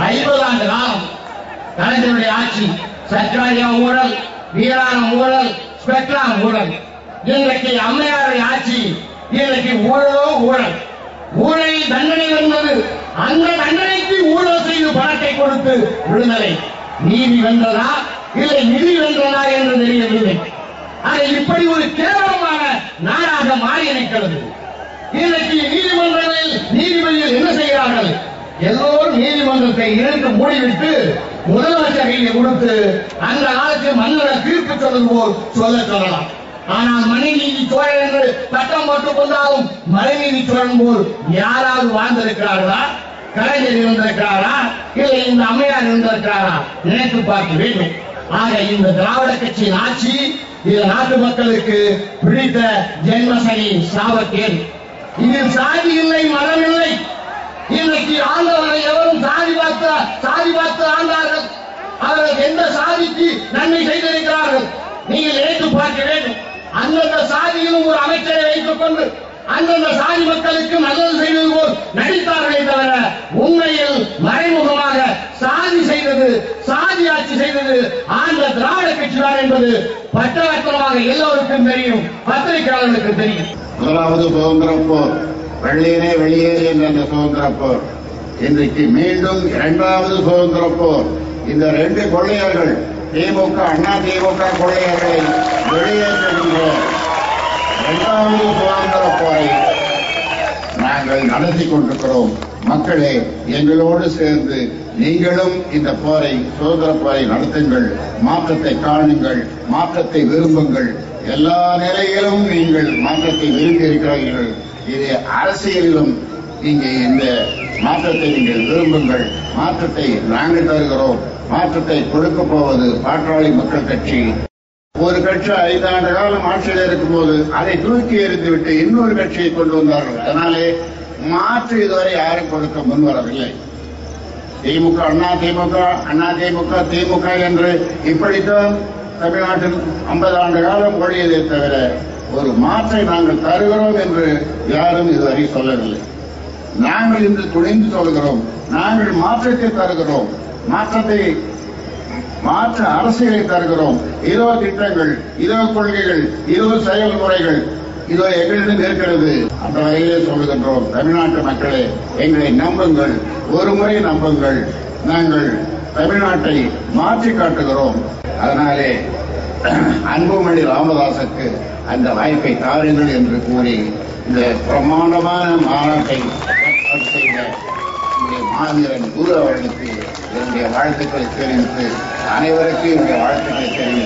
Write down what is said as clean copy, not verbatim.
50 ஆண்டு காலம் கலைஞருடைய ஆட்சி, சர்க்காரியா ஊழல், வீராணம் ஊழல், ஸ்பெக்ட்ரா ஊழல். இன்றைக்கு அம்மையாருடைய ஆட்சி, இன்றைக்கு ஊழலோ ஊழல். ஊழலில் தண்டனை வந்தது, அந்த தண்டனைக்கு ஊழல் செய்து பணத்தை கொடுத்து விடுதலை. நீதி வென்றதா இல்லை நிதி வென்றதா என்று தெரியவில்லை. அதை இப்படி ஒரு கேவலமான நாடாக மாறி இருக்கிறது. இன்றைக்கு நீதிமன்றங்களில் நீதிபதிகள் என்ன செய்கிறார்கள்? எல்லோரும் நீதிமன்றத்தை இணைந்து மூடிவிட்டு முதலமைச்சர் கையை கொடுத்து அந்த காலத்தில் மன்னர் தீர்ப்பு சொல்வது போல் சொல்லலாம். ஆனால் மணிநீதி சோழன் என்று சட்டம் போட்டுக் கொண்டாலும் மழைநீதி சோழன் போல் யாராவது வாழ்ந்திருக்கிறார்களா? கலைஞர் இருந்திருக்கிறாரா? இல்லை இந்த அம்மையார் இருந்திருக்கிறாரா? நினைத்து பார்க்க வேண்டும். ஆக இந்த திராவிட கட்சியின் ஆட்சி இது நாட்டு மக்களுக்கு பிடித்த ஜென்மசனி சாபக்கேடு. இதில் சாதி இல்லை, மதம் இல்லை. இன்றைக்கு ஆண்டவரை எவரும் சாதி பார்த்து ஆண்டார்கள். அவர்கள் எந்த சாதிக்கு நன்மை செய்திருக்கிறார்கள் நீங்கள் நினைத்து பார்க்க வேண்டும். அந்தந்த சாதியிலும் ஒரு அமைச்சரை வைத்துக் கொண்டு அந்தந்த சாதி மக்களுக்கு நல்லது செய்வது போல் நடித்தார்களே தவிர உண்மையில் மறைமுகமாக சாதி செய்தது, சாதி ஆட்சி செய்தது ஆண்ட திராவிட கட்சிதான் என்பது பட்டவர்த்தனமாக எல்லோருக்கும் தெரியும், பத்திரிகையாளர்களுக்கு தெரியும். முதலாவது சுதந்திர போர், வெள்ளையனே வெளியேறு என்ற அந்த சுதந்திர போர். இன்றைக்கு மீண்டும் 2வது சுதந்திர போர். இந்த 2 கொள்ளையர்கள், திமுக அண்ணா திமுக கொள்ளையர்களை வெளியேற்றுகின்ற 2வது சுதந்திர போரை நாங்கள் நடத்தி கொண்டிருக்கிறோம். மக்களே, எங்களோடு சேர்ந்து நீங்களும் இந்த போரை, சுதந்திர போரை நடத்துங்கள். மாற்றத்தை காணுங்கள், மாற்றத்தை விரும்புங்கள். எல்லா நிலையிலும் நீங்கள் மாற்றத்தை விரும்பி இருக்கிறீர்கள். இது அரசியலிலும் நீங்க இந்த மாற்றத்தை நீங்கள் விரும்புங்கள். மாற்றத்தை நாங்கள் தருகிறோம். மாற்றத்தை கொடுக்க போவது பாட்டாளி மக்கள் கட்சி. ஒரு கட்சி 5 ஆண்டு காலம் ஆட்சியில் இருக்கும்போது அதை தூக்கி எறிந்துவிட்டு இன்னொரு கட்சியை கொண்டு வந்தார்கள். அதனாலே மாற்று இதுவரை யாரும் கொடுக்க முன்வரவில்லை. திமுக அண்ணா திமுக, அண்ணா திமுக திமுக என்று இப்படித்தான் தமிழ்நாட்டில் 50 ஆண்டு காலம் ஓடியதை தவிர ஒரு மாற்றை நாங்கள் தருகிறோம் என்று யாரும் இதுவரை சொல்லவில்லை. நாங்கள் இன்று துணிந்து சொல்கிறோம். நாங்கள் மாற்றத்தை தருகிறோம். மாற்று அரசியலை தருகிறோம். இதோ திட்டங்கள், இதோ கொள்கைகள், இதோ செயல்முறைகள், இதோ எங்களிடம் இருக்கிறது. அந்த வகையிலே சொல்லுகின்றோம், தமிழ்நாட்டு மக்களே, எங்களை நம்புங்கள், ஒரு முறை நம்புங்கள். நாங்கள் தமிழ்நாட்டை மாற்றி காட்டுகிறோம். அதனாலே அன்புமணி ராமதாசுக்கு அந்த வாய்ப்பை தாருங்கள் என்று கூறி இந்த பிரமாண்டமான மாநாட்டை செய்த மாவீரன் குரு அவர்களுக்கு என்னுடைய வாழ்த்துக்களை தெரிவித்து, அனைவருக்கும் என்னுடைய வாழ்த்துக்களை தெரிவித்து